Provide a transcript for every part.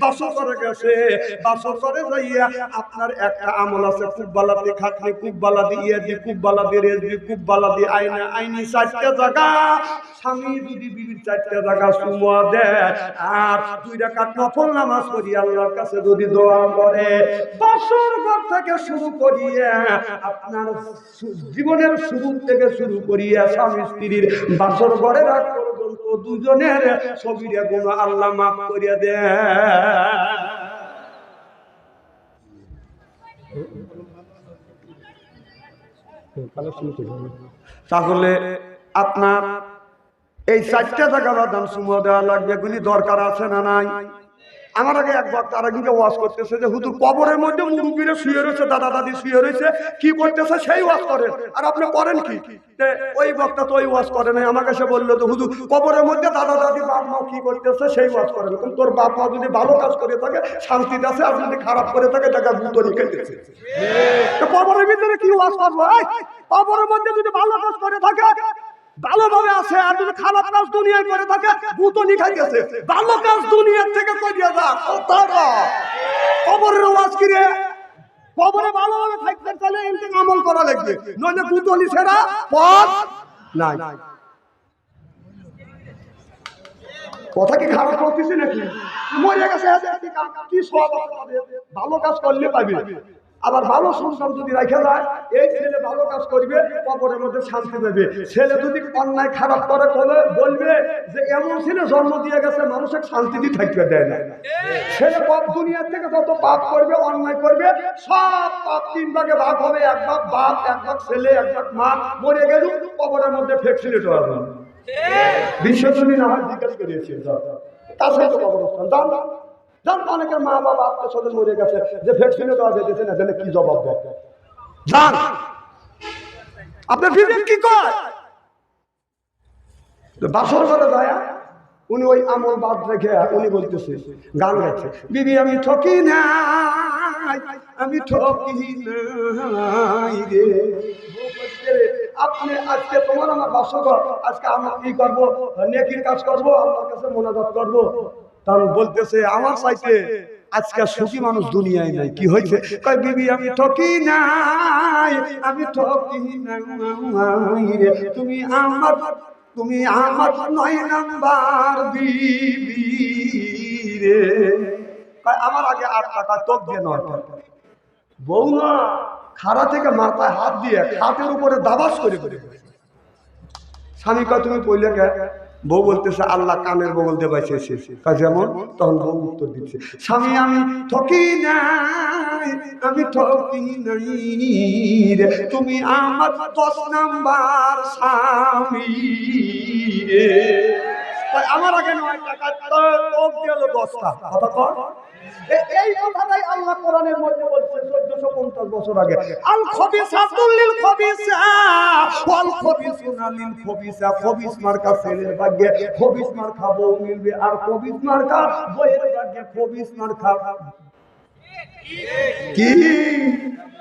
বাসর করে গেছে, বাসর করে যাইয়া আপনার একটা আমল আছে, কুব্বালাতে খাটনি, কুব্বালা দিয়ে কুব্বালা দিয়ে রেজবি, কুব্বালা দিয়ে আইনা আইনি 4টা জায়গা। স্বামী যদি বিবির 4টা জায়গা চুমা দেয় আর 2 রাকাত নফল নামাজ পড়ি আল্লাহর কাছে যদি দোয়া করে, বাসর ঘর থেকে শুরু করিয়া আপনার জীবনের শুরু থেকে শুরু করিয়া স্বামী স্ত্রীর বাসর ঘরে রাখ পর্যন্ত দুজনের সবিরা গুনাহ আল্লাহ মাফ করিয়া দেয়। তাহলে আপনার এই 4টা জায়গা বাদাম সুমা দেওয়া লাগবে, এগুলি দরকার আছে না নাই? আমার আগে এক বক্তা আরেকদিকে ওয়াজ করতেছে যে হুজুর কবরের মধ্যে মুরব্বীরা শুয়ে রয়েছে, দাদা দাদি শুয়ে রয়েছে, কি করতেছে সেই ওয়াজ করেন, আর আপনি করেন কি? ওই বক্তা তো ওই ওয়াজ করে নাই, আমাকে সে বললো তো হুজুর কবরের মধ্যে দাদা দাদি বাপ মা কি করতেছে সেই ওয়াজ করেন। তোর বাপ মা যদি ভালো কাজ করে থাকে শান্তিতে আছে, আর যদি খারাপ করে থাকে তাকে ভূতনি খেতেছে। কবরের ভিতরে কি ওয়াজ করবো? কবরের মধ্যে যদি ভালো কাজ করে থাকে ভালোভাবে আছে, আর যদি খারাপ কাজ দুনিয়ায় করে থাকে ভূতনি খাইতেছে। ভালো কাজ দুনিয়ার থেকে করিয়া যা, কবরের ওয়াজ কিরে? কবরে ভালোভাবে থাকতে চাইলে এর থেকে আমল করা লাগবে, নইলে ভূতনি ছাড়া পথ নাই। কথা কি খারাপ করতেছি নাকি? মরে গেছে কি সব ভালো কাজ করলে পাবে। আবার ভালো সংসার যদি রাখা যায়, এই ছেলে ভালো কাজ করবে কবরের মধ্যে শান্তি পাবে। ছেলে যদি অন্যায় খারাপ করে বলবে যে এমন ছেলে জন্ম দিয়ে গেছে মানুষের শান্তিতে থাকতে দেয় না। ছেলে পাপ দুনিয়ার থেকে যত পাপ করবে অন্যায় করবে সব পাপ 3 ভাগে ভাগ হবে। এক ভাগ বাপ, এক ভাগ ছেলে, এক ভাগ মা। মরে গেল কবরের মধ্যে ফ্যাক্সিলেট হবে। বিশ্বজনী না হয় জিজ্ঞেস করিয়েছে তার সাথে কবরস্থান যান যান। অনেকের মা বাবা আত্মীয় স্বজন মরে গেছে, যে ভ্যাকসিনে দেওয়া যেতেছে না, তাহলে কি জবাব দেয়? যান আপনার বিবেক কি কয়? বাসর ঘরে যায় উনি ওই আমল বাদ রেখে উনি বলতেছে, গান গাইছে, বিবি আমি ঠকি নাই, আমি ঠকি নাই রে। আপনি আজকে তোমার আমার বাসর ঘর, আজকে আমরা কি করবো? নেকির কাজ করবো, আল্লাহর কাছে মোনাজাত করবো। তার বলতেছে আমার চাইতে আজকে সুখী মানুষ দুনিয়ায় নাই। কি হয়েছে? কয় বিবি আমি ঠকি নাই, আমি ঠকি নাই রে। তুমি আমার 9 নাম্বার বিবি রে। আমার আগে 8 টাকা তোক দিয়ে 9 টাকা। বউ না খাড়া থেকে মাথায় হাত দিয়ে খাটের উপরে দাবাস করে স্বামী কয় তুমি পইলে কে? বউ বলতেছে আল্লাহ কানের বগল দিয়ে বাইছে যেমন। তখন বউ উত্তর দিচ্ছে, স্বামী আমি ঠকি নাই, আমি ঠকি নাই রে। তুমি আমার 10 নাম্বার স্বামী রে। আমার আগে 9 টাকা তোক দিল 10টা। কথা কর। এই কথাটাই আল্লাহ কোরআনের মধ্যে বলছে 1450 বছর আগে, আল খবিসাতুল লিল খবিসা ওয়াল খবিসুনা লিল খবিসা। খবিস মার্কা ছেলের ভাগ্যে খবিস মার্কা বউ মিলবে, আর খবিস মার্কা বউয়ের ভাগ্যে খবিস মার্কা কি?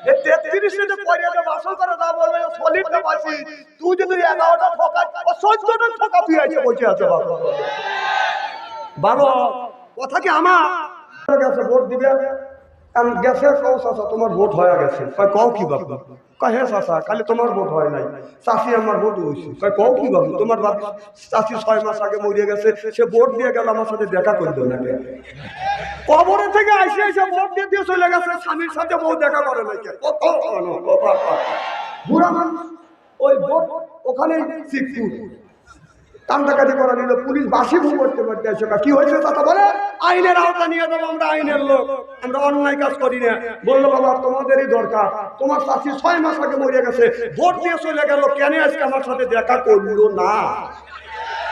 এ 33 তে পড়ে যে বাসল করে দা বলবে সলিডটা পাইছি, তুই যদি 11টা ঠকা ও 14টা ঠকা তুই আইছে বসে আছে বাবা। বাবা কথা কি আমার গেছে ভোট দিবে গেছে, কও চাচা তোমার ভোট হয়ে গেছে। কয় কও কি বাবু? কয় হ্যাঁ চাচা খালি তোমার ভোট হয় নাই, চাষি আমার ভোট হয়েছে। কয় কও কি বাবু? তোমার বাবু চাষি 6 মাস আগে মরিয়ে গেছে, সে ভোট দিয়ে গেল, আমার সাথে দেখা করবে না। কবরে থেকে আইসে এসে ভোট দিয়ে চলে গেছে, স্বামীর সাথে বউ দেখা করে নাই। কত বুড়া মানুষ ওই ভোট ওখানে শিখপুর কান্দাকাটি করা নিল, পুলিশ বাসি ভূ করতে পারতে আসে। কি হয়েছে চাচা? বলে আইনের আওতা নিয়ে যাবো, আমরা আইনের লোক, আমরা অন্যায় কাজ করি না। বললো বাবা তোমাদেরই দরকার, তোমার চাষি 6 মাস আগে মরে গেছে, ভোট দিয়ে চলে গেল, কেন আজকে আমার সাথে দেখা করলো না?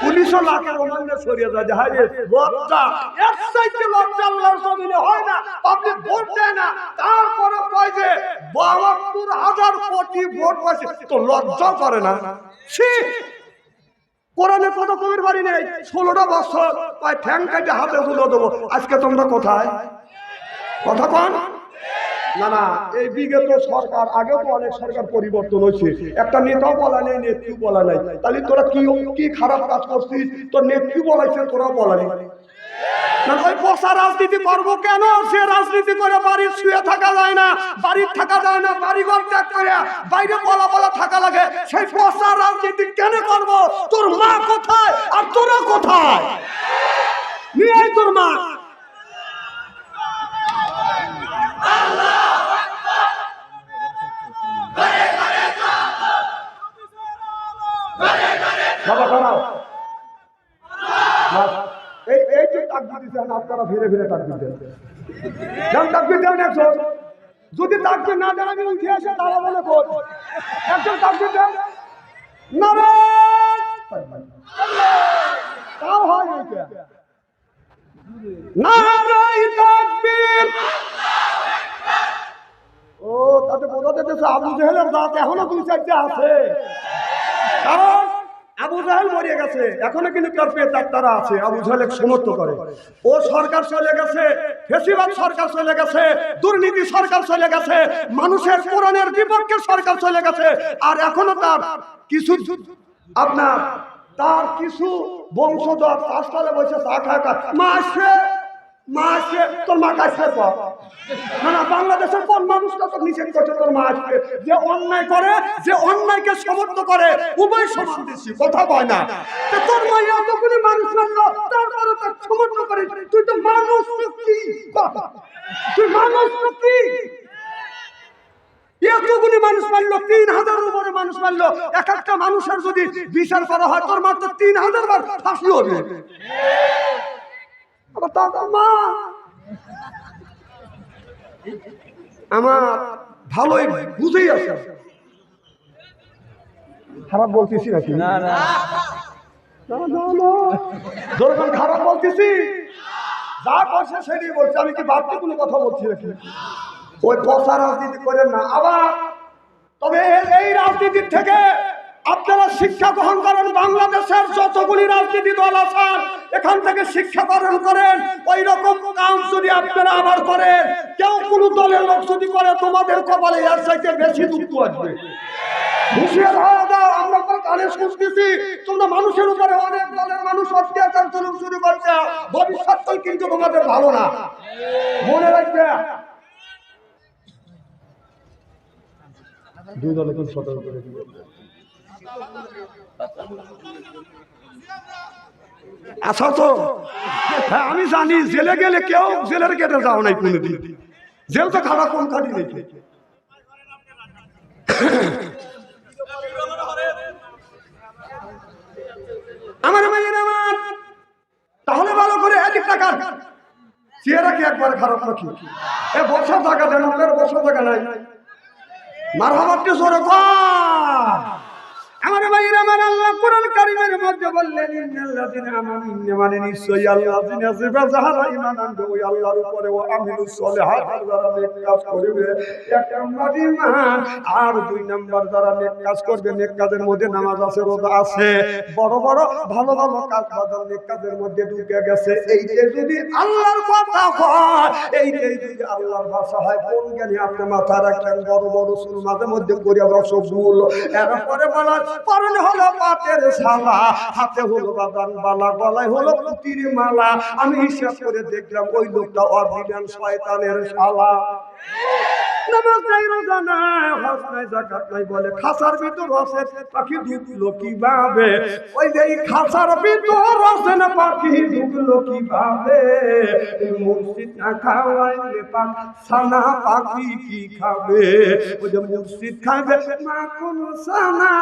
পুলিশও লাখের অমান্যে সরিয়ে যায়। হায় লজ্জা, এর চাইতে লজ্জা আল্লাহর জমিনে হয় না। পাবলিক ভোট দেয় না, তারপরে কয় যে 72,000 কোটি ভোট পাইছে, তো লজ্জা করে না? কোরআনে কত কবির বাড়ি নেই, 16টা বছর কয় ঠ্যাং কাটে হাতে তুলে দেবো। আজকে তোমরা কোথায়? কথা কন না না। এই বিগত সরকার, আগেও তো অনেক সরকার পরিবর্তন হয়েছে, একটা নেতাও বলা নেই, নেত্রী বলা নাই। তাহলে তোরা কি খারাপ কাজ করছিস? তোর নেত্রী বলাইছে, তোরা বলা নেই। না ওই পচা রাজনীতি করবো কেন? সে রাজনীতি করে বাড়ির শুয়ে থাকা যায় না, বাড়ির থাকা যায় না, বাড়ি ঘর ত্যাগ করে বাইরে বলা বলা থাকা লাগে। সেই পচা রাজনীতি কেন করব? তোর মা কোথায় আর তোরা কোথায়? নিয়ে আয় তোর মা। বাবা দাঁড়াও, এই যে তাকবীর দিচ্ছেন আপনারা ফিরে ফিরে তাকবীর দেন, তাকবীর দেন একজন। যদি তাকবীর না দেন আমি উঠে এসে দাঁড়াবো না। কোন একজন তাকবীর দেন, নারায়ণ তাও হয় এইটা নারায়ণ তাকবীর। ও তাতে বোঝা যেতেছে আবু জেহেলের দাঁত এখনো 2-4টা আছে, কারণ আবু জাহেল মরে গেছে, এখনো কিন্তু তারা আছে আবু জাহেলকে সমর্থন করে। ও সরকার চলে গেছে, ফেসিবাদ সরকার চলে গেছে, দুর্নীতি সরকার চলে গেছে, মানুষের কোরআনের বিপক্ষে সরকার চলে গেছে। আর এখনো তার কিছু আপনার তার কিছু বংশধর রাস্তায় বসে চা খায়, মা আসে মা আসে, তোর মা কাছে পা না না, বাংলাদেশের কোন মানুষটা তো নিষেধ করছে তোর মা আসবে? যে অন্যায় করে, যে অন্যায়কে সমর্থন করে, উভয় সমান দিচ্ছি, কথা কয় না। তোর মা এতগুলি মানুষ মানলো, তারপরে তার সমর্থন করে, তুই তো মানুষ কি? তুই মানুষ কি? এতগুলি মানুষ মারলো, 3000 উপরে মানুষ মারলো, এক একটা মানুষের যদি বিচার করা হয় তোর মাত্র 3000 বার ফাঁসি হবে। আবার তার মা আমার ভালোই বুঝেই আছে, খারাপ বলতেছি নাকি? না না যখন খারাপ বলতেছি, যা করছে সেটাই বলছি, আমি কি বাড়তি কোনো কথা বলছি নাকি? ওই পচা রাজনীতি করেন না আবার। তবে এই রাজনীতির থেকে আপনারা শিক্ষা গ্রহণ করেন। বাংলাদেশের যতগুলি রাজনীতি দল আছেন এখান থেকে শিক্ষা গ্রহণ করেন। ওই রকম কাজ যদি আপনারা আবার করেন, কেউ কোনো দলের লোক যদি করে, তোমাদের কপালে এর চাইতে বেশি দুঃখ আসবে। হুঁশিয়ার হয়ে যাও, আমরা তো কানে শুনতেছি তোমরা মানুষের উপরে অনেক দলের মানুষ অত্যাচার শুরু করছে, ভবিষ্যৎ কিন্তু তোমাদের ভালো না, মনে রাখবে। দুই দলে কিন্তু সতর্ক করে দিবে। আচ্ছা তো হ্যাঁ আমি জানি, জেলে গেলে কেউ জেলের গেটে যাও নাই কোনোদিন, জেল তো খারাপ কম খাটি দেখে। আমার মায়ের আমার তাহলে ভালো করে এদিক টাকা চেহারা কি একবারে খারাপ রাখি। এ বছর টাকা দেন, আপনার বছর টাকা নাই, মারহাবাতে জোরে কর। আমার ভাইরা, আমার আল্লাহ কোরআন কারীমের মধ্যে বললেন, ইন্নাল্লাযিনা আমানু, মানে নিশ্চয়ই আল্লাযিনা যারা ঈমান আনবে ওই আল্লাহর উপরে, ও আমিলুস সলিহাত, যারা নেক কাজ করবে। এক নম্বর ঈমান, আর দুই নম্বর যারা নেক কাজ করবে, নেক কাজের মধ্যে নামাজ আছে, রোজা আছে, বড় বড় ভালো ভালো কাজ বাজার নেক কাজের মধ্যে ঢুকে গেছে। এইটা যদি আল্লাহর কথা হয়, এইটাই যদি আল্লাহর ভাষা হয়, কোন জ্ঞানী আপনি মাথা রাখলেন? বড় বড় সুর মাঝে মধ্যে করে রসগুল, এরপরে বলা পরনে হলো পাটের শালা, হাতে হলো বাদান বালা, গলায় হলো পুতির মালা। আমি হিসাব করে দেখলাম ওই লোকটা অরিজিনাল শয়তানের শালা। নামাজ নাই, রোজা নাই, হজ নাই, যাকাত নাই, বলে খাসার ভিতর আছে পাখি ঢুকলো কিভাবে? ওই যে খাসার ভিতর আছে না পাখি ঢুকলো কিভাবে? মসজিদ না খাওয়াইলে পাক সানা পাখি কি খাবে? ওই যে মসজিদ খাবে মা কোন সানা,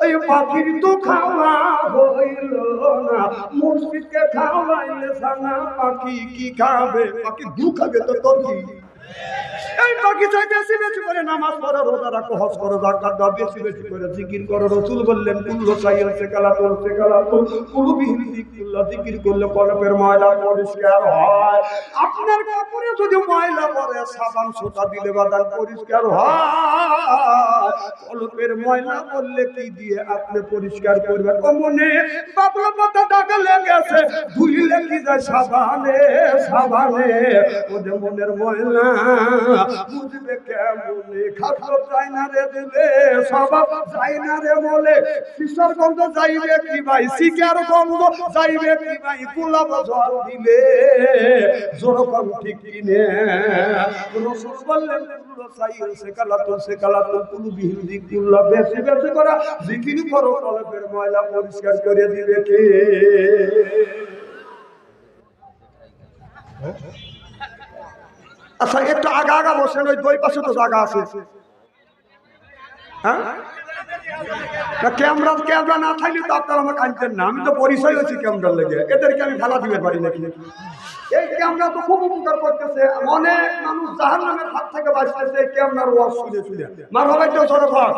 ওই পাখির তো খাওয়া হইল না, মসজিদকে খাওয়াইলে সানা পাখি কি খাবে? পাখি দু খাবে তো তোর কি? এই পাখি চাই বেশি বেশি করে নামাজ পড়ো, রোজা রাখো, হজ করো, যাকাত দাও, বেশি বেশি করে জিকির করো। রাসূল বললেন, কুল্লু সাইয়্যিন সিকালাতুন সিকালাতুন কুলুবিহি যিকরুল্লাহ, জিকির করলে কলবের ময়লা পরিষ্কার হয়। আপনার কাপড়ে যদি ময়লা পড়ে, সাবান সোটা দিলে বাদান পরিষ্কার হয়। কলবের ময়লা পড়লে কি দিয়ে আপনি পরিষ্কার করবেন? ও মনে বাবলা পাতা টাকা লেগেছে, ধুইলে কি যায় সাবানে সাবানে? ওদের মনের ময়লা বুঝবে কেমনে খাটো চাই না রে দিলে স্বভাব চাই না রে বলে শিশর গন্ধ যাইবে কি ভাই শিকার গন্ধ যাইবে কি ভাই গোলাপ জল দিলে যেরকম ঠিক কিনে রাসূল বললেন কুল্লু সাইল সে কালাতো কুলু বিহিদি কুল্লা বেশি বেশি করা জিকির করো কলবের ময়লা পরিষ্কার করে দিবে কে আচ্ছা একটু আগা আগা বসেন ওই দুই পাশে তো জায়গা আছে হ্যাঁ ক্যামেরা না থাকলে তো আপনারা আমাকে আনতেন না আমি তো পরিচয় হচ্ছি ক্যামেরার লেগে এদেরকে আমি ভালো দিতে পারি নাকি এই ক্যামেরা তো খুব উপকার করতেছে অনেক মানুষ জাহান্নামের হাত থেকে বাঁচতেছে এই ক্যামেরার ওয়াজ শুনে শুনে মারহাবা কেউ ছোট ঘর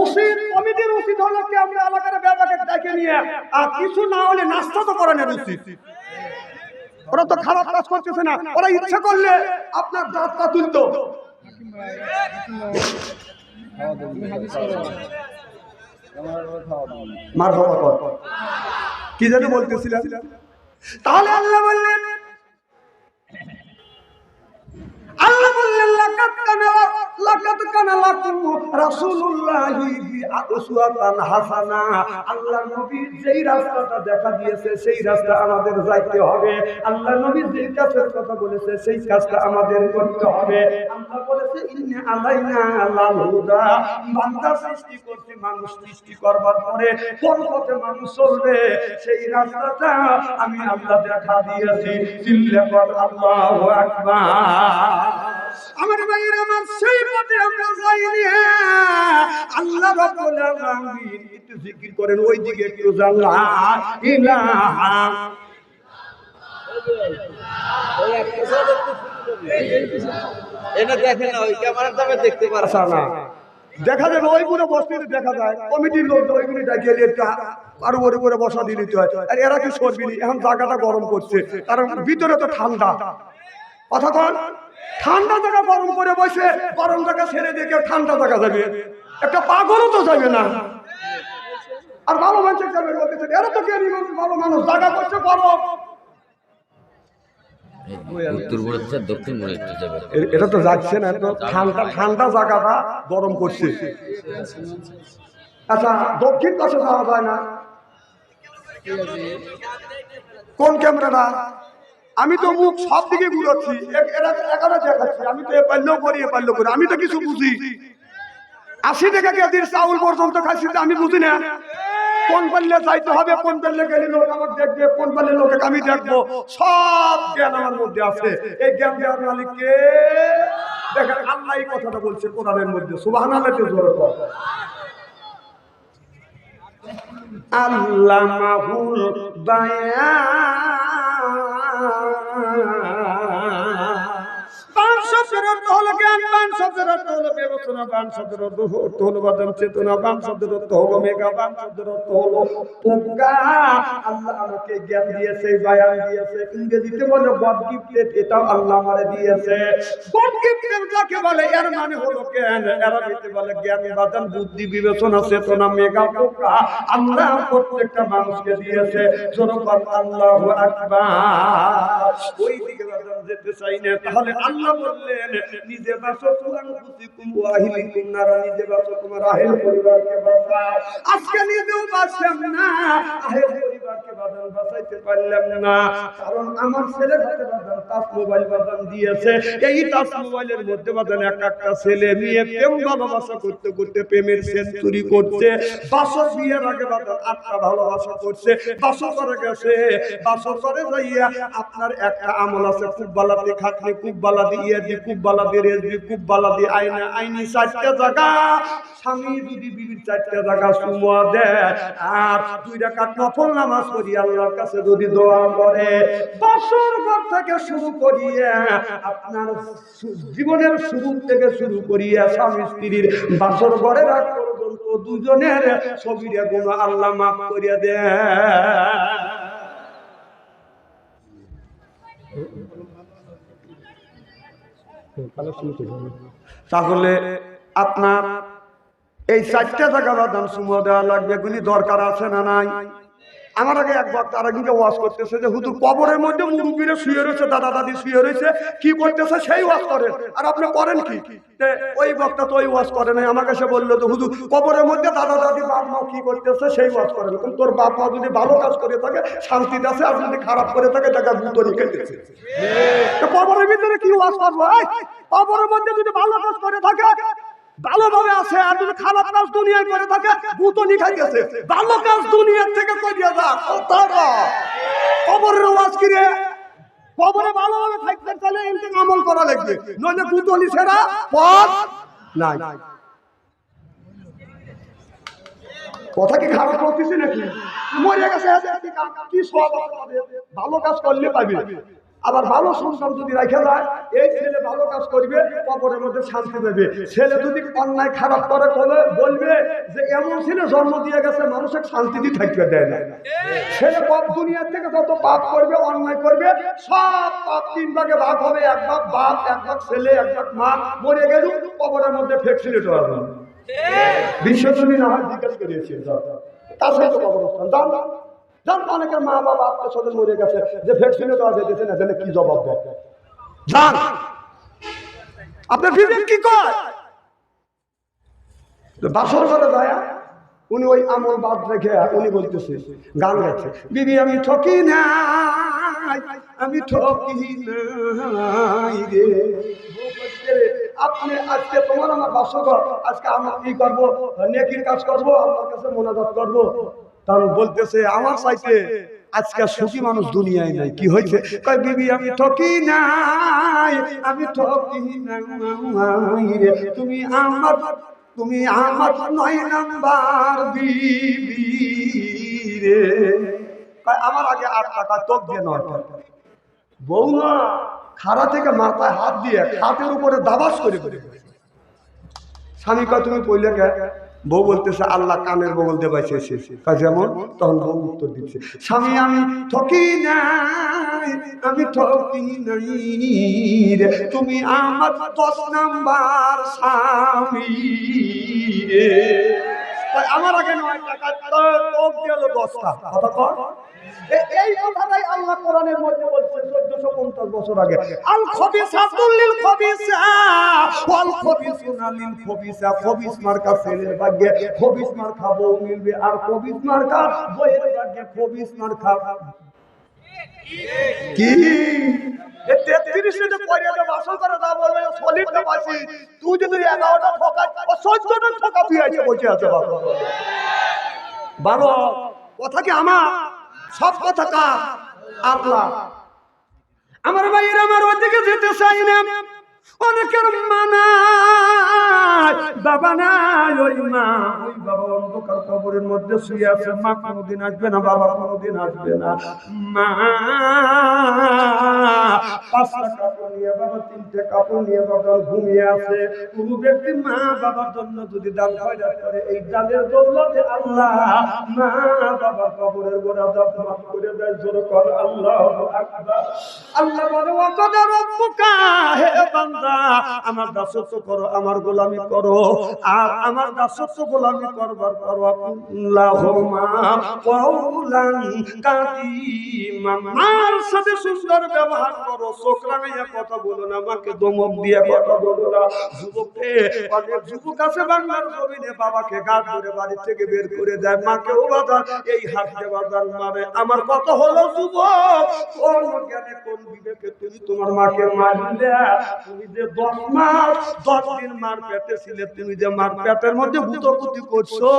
উচিত কমিটির উচিত হলো ক্যামেরা এলাকার ব্যাপারে ডেকে নিয়ে আর কিছু না হলে নাস্তা তো করানোর উচিত ওরা তো খারাপ কাজ করতেছে না ওরা ইচ্ছা করলে আপনার দাঁতটা তুলতো মারহাবা কর কি জানি বলতেছিলাম তাহলে আল্লাহ বললেন লাকাদ কানা লাকুম রাসূলুল্লাহি উসওয়াতুন হাসানা আল্লাহ নবী যেই রাস্তাটা দেখা দিয়েছে সেই রাস্তা আমাদের যাইতে হবে আল্লাহ নবী যেই কাজের কথা বলেছে সেই কাজটা আমাদের করতে হবে আল্লাহ বলেছে ইন্না আলাইনা লাল হুদা বান্দা সৃষ্টি করতে মানুষ সৃষ্টি করবার পরে কোন পথে মানুষ চলবে সেই রাস্তাটা আমি আল্লাহ দেখা দিয়েছি চিল্লাবার আল্লাহু আকবার আমার ভাইয়ের আমার সেই পথে আমরা যাইনি আল্লাহ রাব্বুল আলামিন একটু জিকির করেন ওই দিকে একটু জানলা ইলাহা ওই একটা এটা দেখেন না ওই ক্যামেরার দামে দেখতে পারছ না দেখা যাবে ওইগুলো বসতে দেখা যায় কমিটির লোক ওইগুলো ডাকিয়ে একটা আরো ওর উপরে বসা দিয়ে দিতে হয় আর এরা কি সরবি এখন জায়গাটা গরম করছে কারণ ভিতরে তো ঠান্ডা কথা কন ঠান্ডা জায়গা গরম করে বসে গরম জায়গা ছেড়ে দিয়ে কেউ ঠান্ডা জায়গা যাবে একটা পাগলও তো যাবে না আর ভালো মানুষের যাবে বলতেছে এরা তো কেউ ভালো মানুষ জায়গা করছে গরম এটা তো যাচ্ছে না ঠান্ডা ঠান্ডা জায়গাটা গরম করছে আচ্ছা দক্ষিণ পাশে যাওয়া যায় না কোন ক্যামেরাটা আমি তো মুখ সব দিকে ঘুরাচ্ছি এখানে দেখাচ্ছি আমি তো এ পারলেও করি এ পারলেও করি আমি তো কিছু বুঝি 80 টাকা কেজির চাউল পর্যন্ত খাচ্ছি আমি বুঝি না কোন পাল্লে যাইতে হবে কোন পাল্লে গেলে লোক আমার দেখবে কোন পাল্লে লোকে আমি দেখবো সব জ্ঞান আমার মধ্যে আছে এই জ্ঞান দেওয়ার মালিককে দেখেন আল্লাহ এই কথাটা বলছে কোরআনের মধ্যে সুবহানাল্লাহ জোরে বল আল্লামাহুল বায়ান চেতনা বান শব্দের অর্থ হলো মেঘা বান শব্দের অর্থ হলো আল্লাহ আমাকে জ্ঞান দিয়েছে বায়ান দিয়েছে ইংরেজিতে বলে গড গিফটেড এটাও আল্লাহ আমারে দিয়েছে গড গিফটেড যাকে বলে এর মানে হলো জ্ঞান আরবিতে বলে জ্ঞান বাদান বুদ্ধি বিবেচনা চেতনা মেঘা পোকা আল্লাহ প্রত্যেকটা মানুষকে দিয়েছে জনগণ আল্লাহু আকবার ওই দিকে বাদান যেতে চাই না তাহলে আল্লাহ বললেন নিজে বাঁচো কুনকুম ওয়াহিলিকুম নারা নিজে বাঁচো তোমার আহেল পরিবারকে বাঁচাও আজকে নিজেও বাঁচলাম না আহেল পরিবারকে বাঁচাইতে পারলাম না কারণ আমার ছেলের হাতে বাঁধান টাচ মোবাইল বাঁধান দিয়েছে এই টাচ মোবাইলের মধ্যে বাঁধান একটা ছেলে মেয়ে প্রেম ভালোবাসা করতে করতে প্রেমের সেঞ্চুরি করছে বাসর বিয়ের আগে বাঁধান 8টা ভালোবাসা করছে বাসর করে গেছে বাসর করে যাইয়া আপনার একটা আমল আছে খুব বালাতে খাটলে খুব বালা দিয়ে খুব বালা দিয়ে রেজবি খুব বালা দিয়ে আইনি 4টা জায়গা স্বামী যদি বিবির 4টা জায়গা সুমা দেয় আর 2 রাকাত নফল নামাজ পড়ি আল্লাহর কাছে যদি দোয়া করে বছর ঘর থেকে শুরু করিয়া আপনার জীবনের শুরু থেকে শুরু করিয়া স্বামী স্ত্রীর বছর ঘরের আগ পর্যন্ত দুজনের সবিরা গুনাহ আল্লাহ মাফ করিয়া দেয় তাহলে আপনার এই 4টা জায়গা বাদাম সুমো দেওয়া লাগবে এগুলি দরকার আছে না নাই আমার আগে এক বক্তা আর একদিনকে ওয়াজ করতেছে যে হুজুর কবরের মধ্যে মুরব্বীরা শুয়ে রয়েছে, দাদা দাদি শুয়ে রয়েছে, কি করতেছে সেই ওয়াজ করেন, আর আপনি করেন কি? ওই বক্তা তো ওই ওয়াজ করে নাই, আমাকে সে বললো তো হুজুর কবরের মধ্যে দাদা দাদি বাপ মা কি করতেছে সেই ওয়াজ করেন। তোর বাপ মা যদি ভালো কাজ করে থাকে শান্তিতে আছে, আর যদি খারাপ করে থাকে তাকে ভূত রেখে দিচ্ছে। কবরের ভিতরে কি ওয়াজ করবো? কবরের মধ্যে যদি ভালো কাজ করে থাকে ভালোভাবে আছে, আর যদি খারাপ কাজ দুনিয়ায় করে থাকে ভূত নিখাই গেছে। ভালো কাজ দুনিয়ার থেকে করিয়া যা কবরের ওয়াজ কিরে, কবরে ভালোভাবে থাকতে চাইলে এমনি আমল করা লাগবে, নইলে ভূত নিছেরা পথ নাই। কথা কি খারাপ করতেছি নাকি? মরে গেছে কি সব ভালো কাজ করলে পাবে। আবার ভালো সন্তান যদি রেখে যায়, এই ছেলে ভালো কাজ করবে কবরের মধ্যে শান্তি দেবে। ছেলে যদি অন্যায় খারাপ করে বলবে যে এমন ছেলে জন্ম দিয়ে গেছে মানুষের শান্তি দিয়ে থাকতে দেয় না। ছেলে পাপ দুনিয়ার থেকে যত পাপ করবে অন্যায় করবে সব পাপ তিন ভাগে ভাগ হবে, এক ভাগ বাপ, এক ভাগ ছেলে, এক ভাগ মা। মরে গেল কবরের মধ্যে ফ্যাক্সিলেট হবে। বিশ্বজনী না হয় জিজ্ঞাসা করিয়েছে তার সাথে কবরস্থান যান যান। অনেকের মা বাবা আপনার সাথে মরে গেছে যে ভ্যাকসিনে দেওয়া যেতেছে না, জানে কি জবাব দেয়? যান আপনার বিবেক কি কয়? বাসর ঘরে যায় উনি ওই আমল বাদ রেখে উনি বলতেছে, গান গাইছে, বিবি আমি ঠকি নাই, আমি ঠকি নাই রে। আপনি আজকে তোমার আমার বাসঘর, আজকে আমরা কি করবো? নেকির কাজ করবো, আল্লাহর কাছে মোনাজাত করবো। তার বলতেছে আমার চাইতে আজকে সুখী মানুষ দুনিয়ায় নাই। কি হয়েছে? কয় বিবি আমি ঠকি নাই, আমি ঠকি নাই রে। তুমি আমার 9 নাম্বার বিবি রে। আমার আগে 8 টাকা তোক দিয়ে 9 টাকা। বউ না খাড়া থেকে মাথায় হাত দিয়ে খাটের উপরে দাবাস করে করে। স্বামী কয় তুমি কইলে কে? বউ বলতেছে আল্লাহ কানের বগল দিয়ে বাইছে যেমন। তখন বউ উত্তর দিচ্ছে, স্বামী আমি ঠকি নাই, আমি ঠকি নাই রে। তুমি আমার 10 নাম্বার স্বামী রে। আমার আগে 9 টাকা তোক গেল 10টা। কথা কর। এই কথাটাই আল্লাহ কোরআনের মধ্যে বলছে 1450 বছর আগে, আল খবিসাতুল লিল খবিসা ওয়াল খবিসুনা লিল খবিসা। খবিস মার্কা ছেলের ভাগ্যে খবিস মার্কা বউ মিলবে, আর খবিস মার্কা বউয়ের ভাগ্যে খবিস মার্কা কি? এই 33 তে পড়ে যা বাসল করে দা বলবে সলিড না পাইছি। তুই যদি 11টা ঠকা ও 14টা ঠকা তুই আইছে বসে আছে বাবা। ভালো কথা কি আমার? সব কথা কা আল্লাহ। আমার ভাইয়ের আমার ওদিকে যেতে চাই না, অনেকের মানা বাবা নাই, ওই মা ওই বাবা অন্ধকার কবরের মধ্যে শুয়ে আছে। মা কোনোদিন আসবে না, বাবা কোনোদিন আসবে না। মা 5টা কাপড় নিয়ে বাবা, 3টে কাপড় নিয়ে বাবা ঘুমিয়ে আছে। কোন ব্যক্তি মা বাবার জন্য যদি দান খয়রাত করে, এই দানের দৌলতে আল্লাহ মা বাবা কবরের গোড়া মাফ করে দেয়। জোরে কর আল্লাহু আকবার। আল্লাহ বলে ওয়াকাদা রাব্বুকা, হে বান্দা আমার দাসত্ব করো, আমার গোলামি করো, আর আমার দাসত্ব গোলামি করবার পর আল্লাহুম্মা কওলান কারীমা, মার সাথে সুন্দর ব্যবহার করো। চোখ রাঙাইয়া কথা বলো না, মাকে দমক দিয়ে কথা বলো না। যুবকে অনেক যুবক আছে বাংলার জমিনে বাবাকে গাল ধরে বাড়ি থেকে বের করে দেয়, মাকেও বাজার এই হাতে বাজার মারে। আমার কথা হলো যুবক, কোন জ্ঞানে কোন বিবেকে তুমি তোমার মাকে মারলে? তুমি যে 10 মাস 10 দিন মার পেটে ছিলে, তুমি যে মার পেটের মধ্যে ভূতকুতি করছো,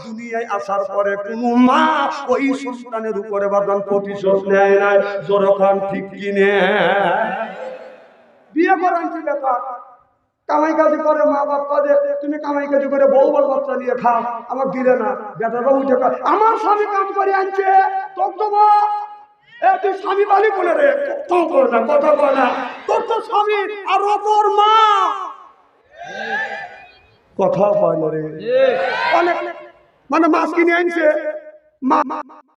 দুনিয়ায় আসার পরে কোন মা ওই সন্তানের উপরে বাদান প্রতিশোধ নেয় নাই। জোরখান ঠিক কিনে বিয়ে করেন কি ব্যাপার? কামাই কাজি করে মা বাপ কাজে, তুমি কামাই কাজি করে বউ বল বাচ্চা নিয়ে খাও, আমার দিলে না। বেটারা উঠে আমার স্বামী কাম করে আনছে তোর দেবো। তুই স্বামী বালি বলে রে কথা বল না, তোর তো স্বামী আর তোর মা কথা বলে রে। অনেক মানে মাছ কিনে আনছে মা